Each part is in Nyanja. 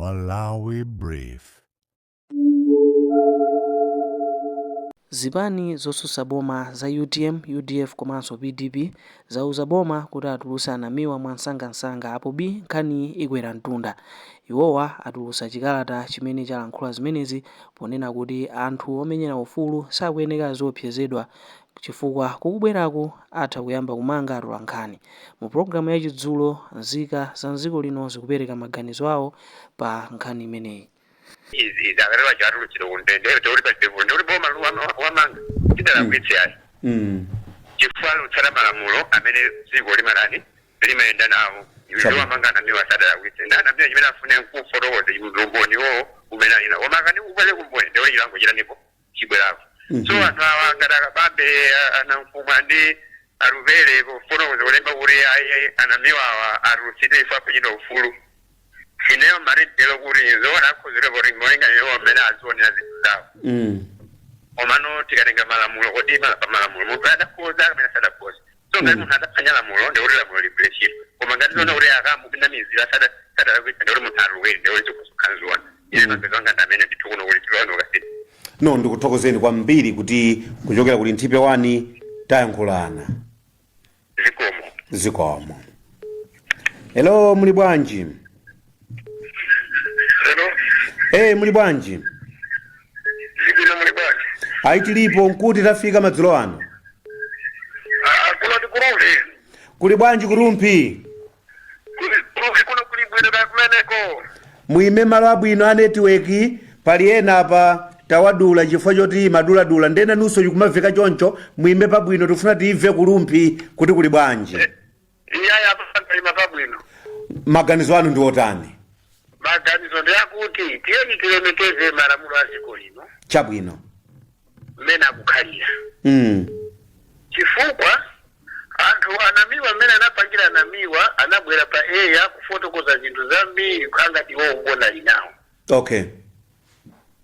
Malawi Brief. Zipani zosusa boma za UTM, UDF komanso PDP zauza boma kuti atulutsa anamiwa mwansangansanga apo B nkhani ikwera mtunda. Iwowa atulutsa chikalata chimene chalankhula zimenezi ponena kuti anthu omenyera ufulu sakuyenera zoopsezedwa chifukwa kukubwerako atha kuyamba kumanga atolankhani. Mu programu yachidzulo nzika za mdziko lino zikupereka maganizo awo pa nkhani imeneyi. Izagarewa jaru chiro undende tori pa devu uri boma wamanga kidala kwitsi ai chifalo tsara malamulo amene ziko limarani limaenda nawo iwo wamanga na miwa sadala kwitsi ndana mbye chimene afune ku forward yumboni wo umena ina wamanga ni ubale kumboni ndewe ilango jira nipo chibwerako so anthu awangara babe anamfumandi aruvele ko forward olemba uri ai anamiwa arusite ifa pejino ufulu Sineo maritelo kurinzo nakuzire bori moinga yo mena azoni azitao. Omano tikarenga malamulo odima pa malamulo mukada koza mena sada koza. So ngani munada kanyala mulo nde uri la mulo liberation. Omangani zona uri agamu binamizira sada kwita nde uri mutaru we nde uri tukusukanzwana. Ile mapezanga ndamene bitukuno uri tiwano gasiti. No ndikuthokozeni kwambiri kuti kuchokera kuli Nthipe 1 tayankhulana. Zikomo. Hello muli bwanji? Muli bwanji? Zibino muli bwanji. Aitilipo nkuti tafika madzulo ano. Kuna ndikurumpi. Kuli bwanji kurumpi? Kuno kuli bwino da kumeneko. Muime malo abwino a network pali ena apa tawadula chifukwa choti madula ndena nunso yikumaveka choncho muime pabwino tifuna timve kurumpi kuti kuli bwanji. Iyaya apa ima pabwino. Maganizo anu ndi otani? Maganizo ndi akuti tiyeni tilemekeze malamulo aziko lino. Chabwino. Mena akukhalira. Chifukwa anthu anamiwa mmene anapangira anamiwa anabwera pa eya kufotokoza zinthu zambiri ngati wombona linawo. Okay.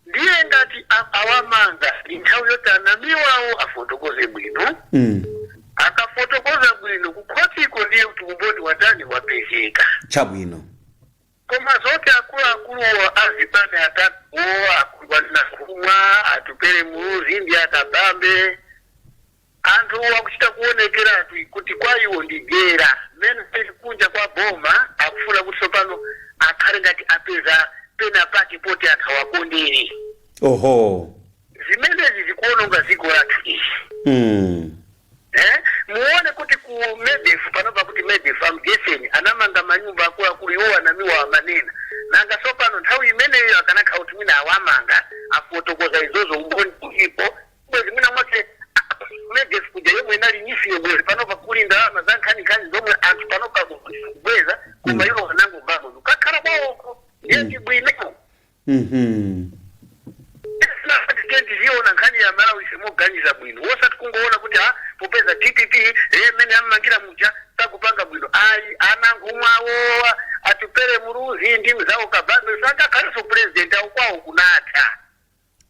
Ndiye ngati awamanga nthawi yoti anamiwawo afotokoze bwino. Akafotokoza bwino kukhotiko ndiye kuti umboni watani wapezeka. Chabwino. Koma zote akulu azipane atatu akuwana kumwa atupere muruzi ndi akabambe anthu wakuchita kuonekera kuti kwa iwo ndigera mene kunja kwa boma akufuna kuti sopano akhale ngati apeza pena pake poti akhawakondere. Oho. Zimenezi zikuononga ziko lathu izi. Muone kuti ku Medef panopa kuti Medef amgeseni anamanga manyumba akulu iwo anamiwa manena nanga sopano nthawi imeneyo akanakha kuti mwina awamanga afotokoza izozo umboni kulipo bwezi mwina mwake Medef kuja yomwe inali nyisiyo bwezi panopa kulinda mazankhani zomwe anthu panopa kubweza kuma ilo wanango mbamo ukakhala bwoko ndiye chibwino. Ndiona nkhani ya Malawi simoganiza bwino wosati kungoona kuti popeza TPP mene ammangira muja takupanga bwino ayi anangumwawo atupere muruzi ndi mzawo kabambe sanga khaliso president akwawo kunatha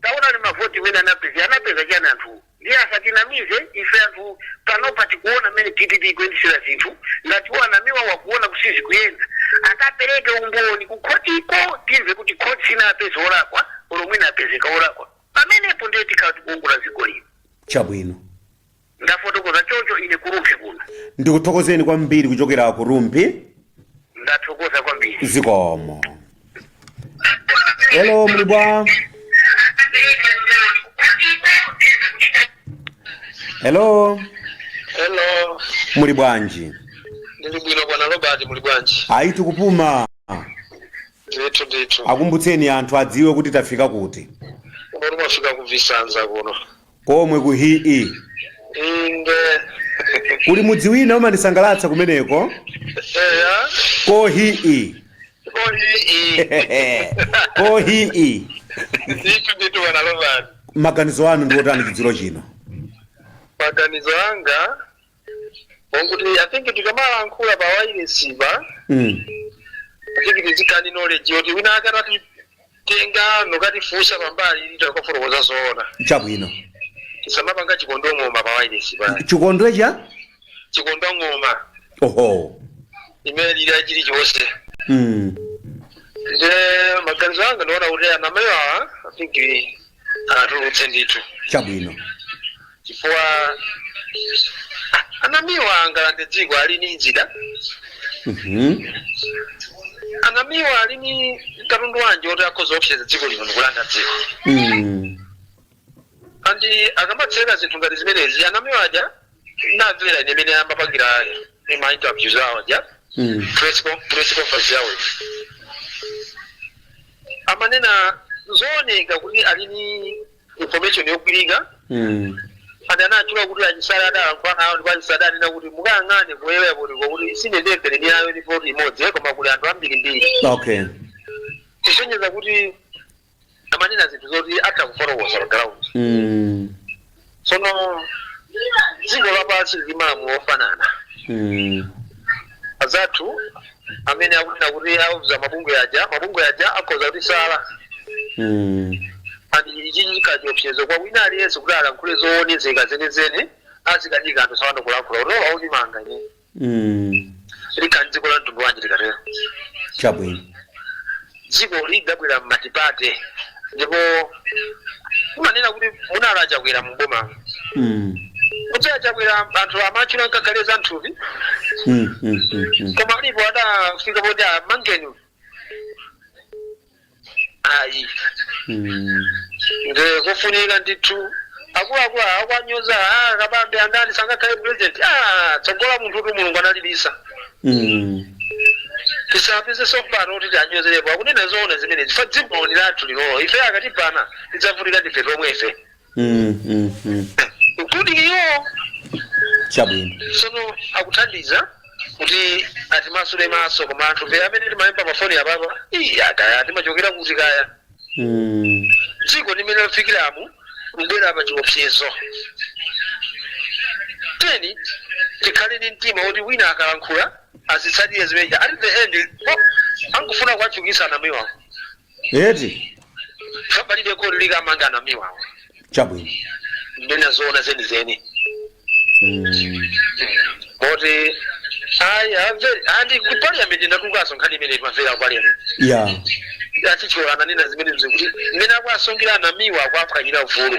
taona ni mavoti mene anapeza chana anthu ndiye asatinamize ife anthu panopa tikuona mene TPP kuendesera zinthu ngati wanamiwa wakuona kusizi kuyenda akapereke umboni kukhotiko timve kuti khoti sina apeza olakwa olomwina apezeka olakwa pamenepo ndiyo tikati kuungula ziko lino. Chabwino. Ndafotokoza choncho ine kurumpi kuno. Ndikuthokozeni kwambiri kuchokera kurumpi. Ndathokoza kwambiri. Zikomo. Hello mlibwa. Hello. Hello. Muli bwanji? Ndili bwino bwana Robert muli bwanji? Aitu kupuma. Ndithu. Akumbutseni anthu adziwe kuti tafika kuti. Kuno mafika kuvisanza kuno. Komwe ku hii. Inde. Kuli mudziwina umandisangalatsa kumeneko? Ko hii. Ko hii. Ndithu bwana Robert. Maganizo anu ndi otani chidziro chino? Maganizo anga onguti I think tikamala nkhula pa wireless ba. I think tizikani knowledge yoti wina akati tenga nokati fusa pambali ndikafotokoza zoona. Chabwino. Tisamapanga chikondo ngoma pa wireless ba. Chikondo cha? Chikondo ngoma. Oho. Imeli ila chili chose. Mm. Je Franki atulutse ndithu chabwino chifukwa anamiwa angalande dziko ali ni ijida anamiwa ali ni katundu wanje oti akhoza opseza dziko lino ndikulanda dziko andi akamatseka zinthu ngati zimenezi anamiwa aja namvera ine imene amapangira ma interviews awo aja press conference yawo amanena zooneka kuti ali ni information yokwirika andi anachula kuti achisalada ankwana awo ndipo achisalada anena kuti mukayang'ane kuwewe kuti sine ndemvere ni ayo ripoti imodzi koma kuli anthu ambiri okay kusonyeza kuti amanena zinthu zoti atha kufolowosa pa ground sono dziko lapansi limamu ofanana azathu amene akunena kuti auza mabungwe aja akhoza kuti sala andi ichinyika chiopsezo kwa wina aliyense kuti alankhule zoonezeka zenezene azikadika anthu sawanda kulankhula kuti aunimanga ine likani dziko la mtundu wanji likatero chabwino dziko lidabwera mmatipate ndipo umanena kuti munala achakwera muboma kuti achakwera anthu amachula nkakaleza nthupi koma alipo adafika poti amangeni ayi nde kufunika ndithu akuluakulu akwanyoza kabambe andani sangakhale president tsogola munthu kuti mulungu analibisa tisapise sopano kuti tianyozerepo akunena zoona zimenezi fa dziko ni lathu lilo ife akatipana tidzavulira ndife tomwe ife kuti iyo chabwino sono akuthandiza kuti atimasule maso koma anthu pe amene timayimba mafoni apapa akaya timachokera kuti kaya dziko limene lafikiramu mbwera pa chiopsezo teni tikhale ni mtima kuti wina akalankhula azitsatire zimeneji at the end angufuna kuwachukisa anamiwawo eti palibe kodi likamanga anamiwawo chabwino ndena zoona zenizeni moti andi ku parliament ndatukaso nkhani imene imamvera ku parliament atichiola nina zimene kuti mmene akwasongira anamiwa akwaphwanyira ufulu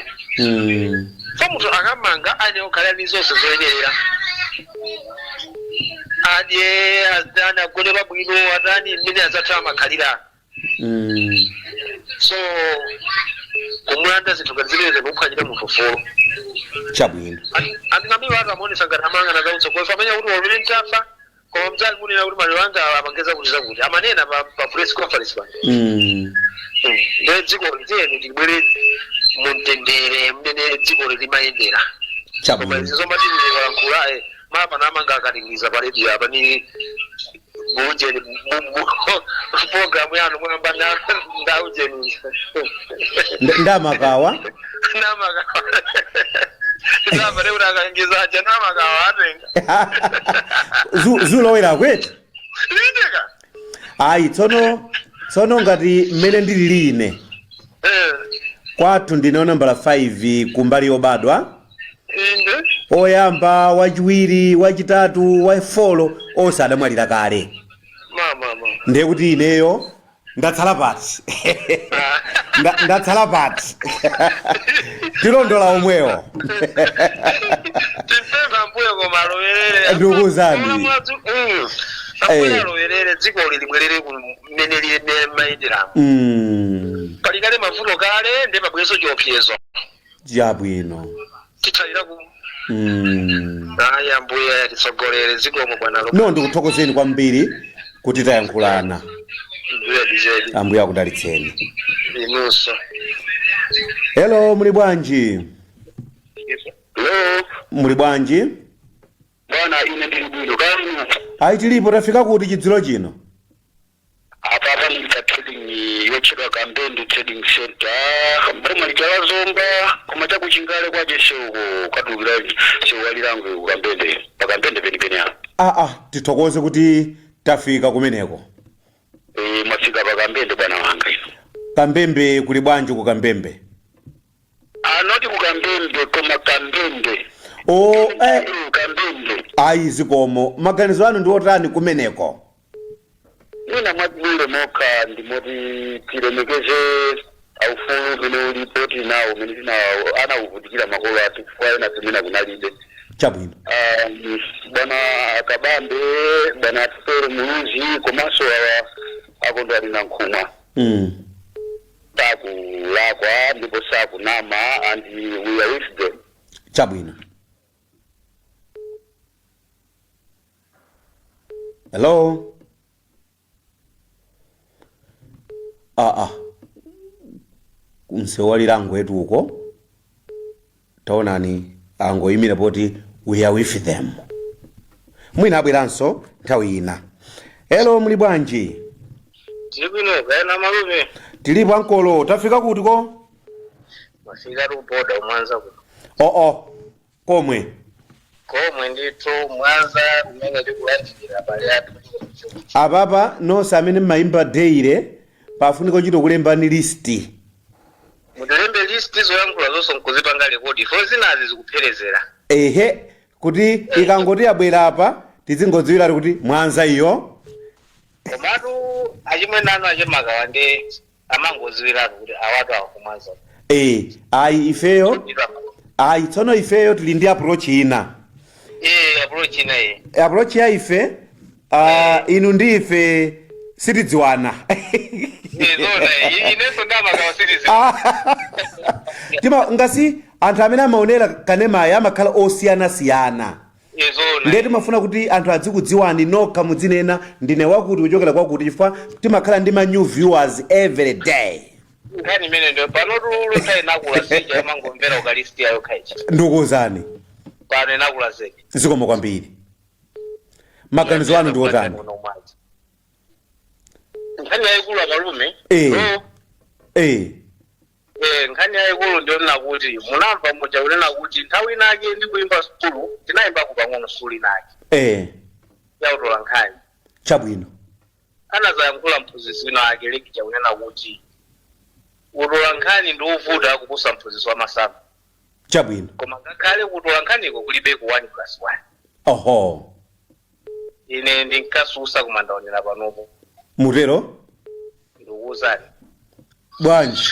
fa munthu akamanga ane okhalira ni zonse zoyenerera adye adani agone pabwino adani mmene adzatha amakhalira so kumulanda zinthu ngati zimenezi mukuphwanyira munthu ufulu chabwino andinamiwa atu amaonesa ngati amangana zautsogoleri famenya kuti walwere ntafa koma mdzali munena kuti malero anga amangeza kuti zakuti amanena pa press conference pa nde dziko litiyeni libwere mumtendere mmene dziko limayendera koma izi zomatizire kalankhula mapana amanga akatingiza pa redio apa ni muujeni programu yanu mwamba ndaujeni ndamakawa Ndaba leo akaingiza jana makawa atenga zulowera kweti Ndeka ayi tsono ngati mmene ndili ine kwathu ndine nambala 5 kumbali yobadwa inde oyamba wachiwiri wachitatu wafolo onse adamwalira kale mama ndiye kuti ineyo ndatsala pati ndatsala pati tilondola omwewo tipemba mbuyo koma lowerere ndikuzani ambuyo lowerere dziko libwerere kumene lime mayenderamu palikale mavuto kale ndi mabwezo chiopsezo chabwino tithalira ku ayi ambuye atitsogolere zikomo bwana no ndikuthokozeni kwambiri kuti tayankhulana mbuye dijedi ambuye akudalitseni inuso hello muli bwanji hello muli bwanji bwana ine ndili bwino kanu ayi tilipo tafika kuti chidziro chino apa ndika trading yochedwa Kambende Trading Center mbali mwalikala zomba koma chakuchingale kwa jeseuko katulira sewalirangu Kambende Kambende penipeni apa tithokoze kuti tafika kumeneko mwafika pa Kambende bwana wanga ino Kambembe kuli bwanji ku Kambembe anoti ku Kambende koma Kambende Kambende ayi zikomo maganizo anu ndi otani kumeneko nina mwabule moka ndimoti tilemekeze aufulu umene ulipoti nawo umene anauvutikira makolo athu chifukwa ena semena kunalibe. Chabwino. Bwana Kabambe, bwana Tufere Muluzi, komanso akondo ali na nkhumwa. Sakulakwa ndipo sakunama, and we are with them. Chabwino. Hello. Kumsewalira ango etu uko. Taonani ango imira poti we are with them. Mwina abweranso nthawi ina. Hello muli bwanji? Tibino bana malume. Tilipo ankolo, tafika kuti ko? Mafika ruboda Mwanza ku. Komwe. Komwe ndithu Mwanza umene tikulandikira bale athu. Ababa nonse amene mmayimba deire pafunika chito kulembani listi. Mutelembe listi zoyankhula zonse nkuzipanga rekodi. Fo zinazi zikupherezera. Ehe, kuti ikangoti yabwera apa tizingodziwira kuti Mwanza iyo. Komatu achimwe nanu achimaka wande amangoziwira kuti awatu akumaza. Ayi ifeyo. Ayi tsono ifeyo tili ndi approach ina. Approach ina Approach ya ife inu ndi ife sitidziwana. Zona ineso ndama kwa sitidziwana. Tima ngasi anthu amene amaonera kanema amakhala osiyana-siyana. Ndeti mafuna kuti anthu adzikudziwani nokha mudzinena ndine wakuti kuchokera kwakuti chifukwa timakhala ndi ma new viewers every day. Ngani mene ndo pano tulutai nakula sija mangomvera ukalisti yayo kaichi. Ndukuzani. Pano nakula zeki. Zikomo kwambiri. Maganizo anu ndi otani? Nkhani yayikulu amalume. Nkhani yayikulu ndiona kuti munamva mmoja unena kuti nthawi inake ndi kuimba sukulu tinayimba kupang'ono sukulu inake. Yautola nkhani. Chabwino. Anazayankhula mphunzitsi wina ake lekija unena kuti utola nkhani ndi uvuta kuposa mphunzitsi wa masamu. Chabwino. Koma ngakhale kutola nkhani kulibe ku 1+1. Oho. Ine ndinkasusa kumandaonera panopo. Mutero? Ndikuwuzani. Bwanji.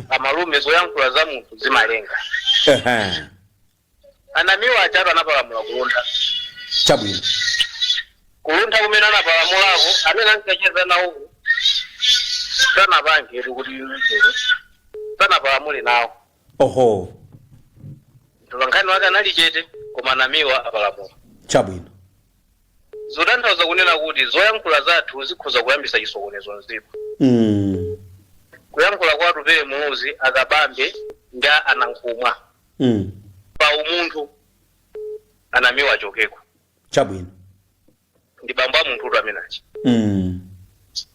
Amalume zoyankhula za munthu zimalenga. Anamiwa achatu anapalamula kulunda. Chabwino. Kulunda kumene anapalamulako amene ankacheza nawo sana bange kuti sana palamule nawo. Oho. Ndolankhani wake anali chete koma anamiwa apalamula. Chabwino. Zotanthauza kunena kuti zoyankhula zathu zikhoza kuyambisa chisokonezo nzipo. Kuyankhula kwa Tufere Muluzi Akabambe nga anankhumwa. Pa umunthu anamiwa achokeko. Chabwino. Ndi bambo a munthu amenachi.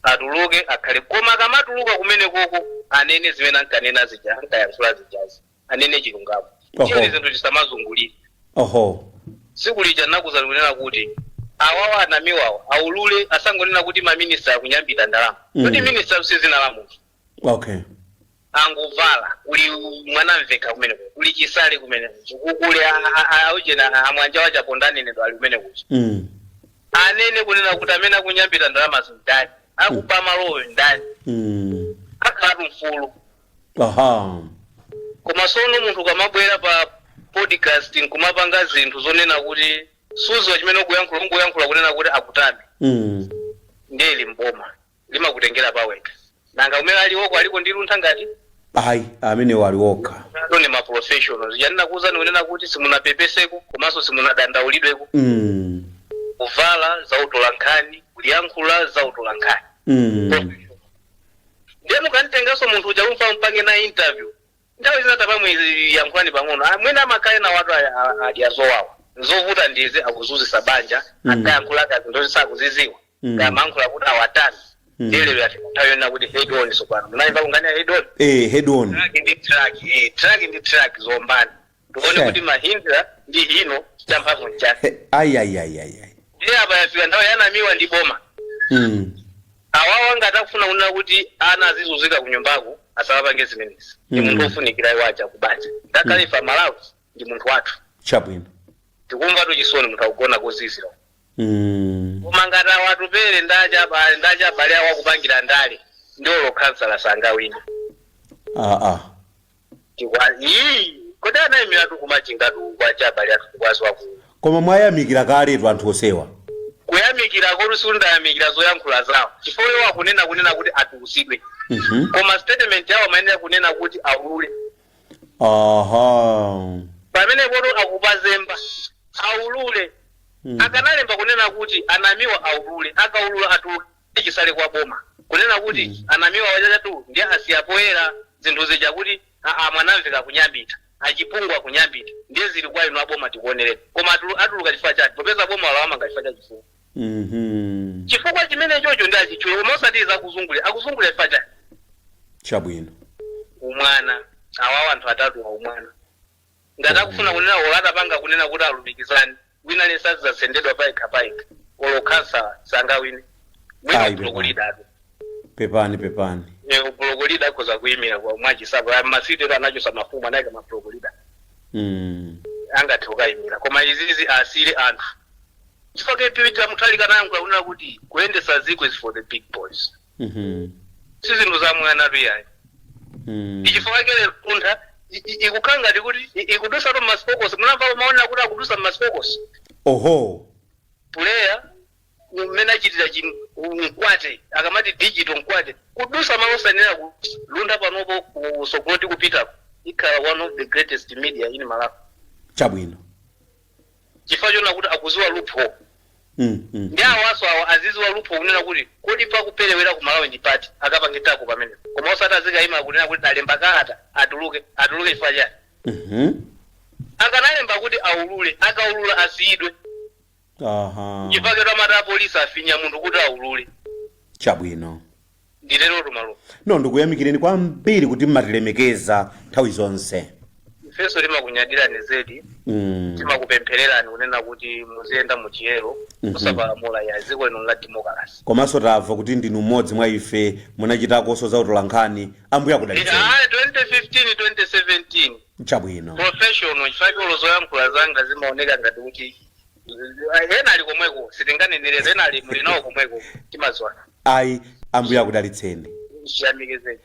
Atuluke akhale koma kamatuluka kumene koko anene zimene ankanena zija ankayankhula zijazi. Anene chilungamo. Chiyoni zinthu chisamazungulire. Oho. Siku lija nakuzani kunena kuti awawa anamiwawo aulule asangonena kuti maminista akunyambita ndalama. Kuti minista usizina la munthu. Okay. Anguvala uli mwana mveka kumene uli chisale kumene kule aujena amwanja wacha pondani ndo ali kumene kuchi. Anene kunena kuti amene akunyambita ndalama zindani akupa malowo ndani. Akatu mfulu. Aha. Koma sono munthu kamabwera pa podcasting kumapanga zinthu zonena kuti suzo chimene ukuyankhula kunena kuti akutame. Ndeli mboma limakutengera paweka. Nanga umene aliwoko aliko ndi luntha ngati? Ayi, amene waliwoka. Ndone ma professionals. Yanina kuuzani kunena kuti simunapepeseko komanso simunadandaulidweko. Kuvala za utola nkhani, kuyankhula za utola nkhani. Ndiye mukanitengaso munthu uja umfa mpange na interview. Nthawi zina tapamwe yankhulani pang'ono. Mwina amakale na watu aliazowawa. Nzovuta ndize akuzuzisa banja, akayankhula kazi ndo sakuziziwa. Kama ankhula kuti awatani. Ndele yati tayona kuti head on sopano. Munaiva kungania head on? Head on. Track ndi track zombani. Tuone kuti mahindra ndi hino champhavu chake. Ai. Ndiye apa yafika nthawi yanamiwa ndi boma. Awawa ngatakufuna kunena kuti ana azizuzika kunyumbako asawapange zimenezi. Ndi munthu ofunikira iwaja kubanja. Ndakalifa Malawi ndi munthu wathu. Chabwino. Tikumva tuchisoni munthu akugona kozizira. Kumangata watu pere ndaja bale awakupangira ndale. Ndolo kansala sanga wina. kodi anayimira tukumachingatu kwachabali atukwaswa ku koma mwayamikira kaletu anthu osewa kuyamikira kolusundayamikira zoyankhula zawo chifukwa wakunena kuti atulusidwe koma statement yawo mayenera kunena kuti aulule pamene poto akupazemba aulule akanalemba kunena kuti anamiwa aulule akaulula atuluke chisale kwa boma kunena kuti anamiwa wajatu ndiye asiyapoera zinthu zija kuti mwanamveka kunyambita achipungwa kunyambita ndiye zili kwa inu aboma tikuonerera koma atuluka chifukwa chake popeza boma walawamanga chifukwa cha chifukwa chifukwa chimene chocho ndi achichule koma osatiza akuzungule chifukwa chake chabwino umwana awawa anthu atatu wa umwana ngati akufuna kunena olatapanga kunena kuti alumikizani wina lesazasendedwa paika olokhansa sangawine mwina upulogolidatu pepani upulogolida akhoza kuyimira kwa mwachisapo masitero anachosa mafumu anayika mapulogolida angathe kukayimira koma izizi asile anthu chifukwa pita muthalika nayankhula kunena kuti kuyendesa ziko is for the big boys si zinthu za mwana tuyayi ichifukwa kele kuntha ikukhangati kuti ikudusa to masipokosi munamva maona kuti akudusa masipokosi puleya mmene achitira mkwate akamati digital mkwate kudusa malosanera kulunda panopo kusogoloti kupitako ikhala one of the greatest media in Malawi chabwino chifukwa chona kuti akuziwa loophole ndi awaso awa aziziwa loophole kunena kuti kodi pakuperewera ku Malawi ndi pati akapangitako pamene koma osati azikayima kunena kuti alemba kalata atuluke chifukwa chake akanalemba kuti aulule akaulula asiyidwe chifukwa choti amata apolisi afinya munthu kuti aulule chabwino ndilero tumalo no ndikuyamikireni kwambiri kuti mmatilemekeza nthawi zonse ifenso timakunyadirani zedi timakupemphererani kunena kuti muziyenda muchiyero musapalamula ya ziko lino la democracy komanso tamva kuti ndinu mmodzi mwa ife munachitakonso za utolankhani ambuya akudalitseni 2015 2017 chabwino professional chifukwa zoyankhula zanga zimaoneka ngati kuti ena ali komweko sitinganenereza ena ali muli nawo komweko timaziwana ayi ambuya akudalitseni chiyamikezeni